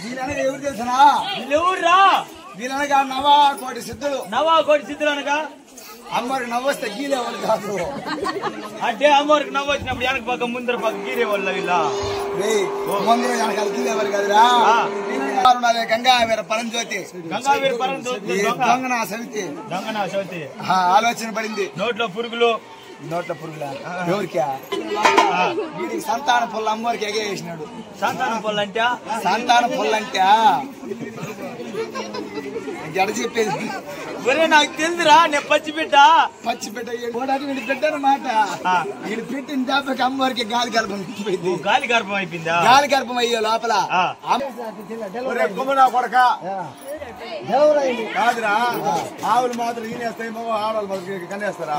వీళ్ళనగా ఎవరు తెలుసునా? వీళ్ళెవర్రా? వీళ్ళనగా నవాకోటి సిద్ధులు. నవాకోటి సిద్ధులు అనగా అమ్మవారికి నవ్వొస్తే గీలే వాళ్ళు కాదు. అంటే అమ్మవారికి నవ్వు వచ్చినప్పుడు వెనక పక్క ముందర పక్క గీరే వాళ్ళ వీళ్ళ ముందర వెనకాల గీలేవారు కాదురా. గంగావీర పరంజ్యోతి, గంగావీర పరంజ్యోతి దొంగన సవితి, దొంగన సవితి ఆలోచన పడింది. నోట్లో పురుగులు, నోట్ల పురుగుల ఎవరికా? వీడికి సంతాన పొల్ల అమ్మవారికి ఎగేసినాడు. సంతాన పొల్లు అంటే సంతాన పొల్లంటే జడ చెప్పేది. ఒరే నాకు తెలుదురా, నేను పచ్చి బిడ్డ. పచ్చి బిడ్డ వీడి బిడ్డ అన్నమాట. వీడు పెట్టిన చేపకి అమ్మవారికి గాలి గర్భం అయిపోయింది. గాలి గర్భం అయిపోయిందా? గాలి గర్భం అయ్యే లోపల కొడక కాదురా, ఆవులు మాత్రం ఈనేస్తాయి, మగ ఆడవాళ్ళు కనేస్తారా?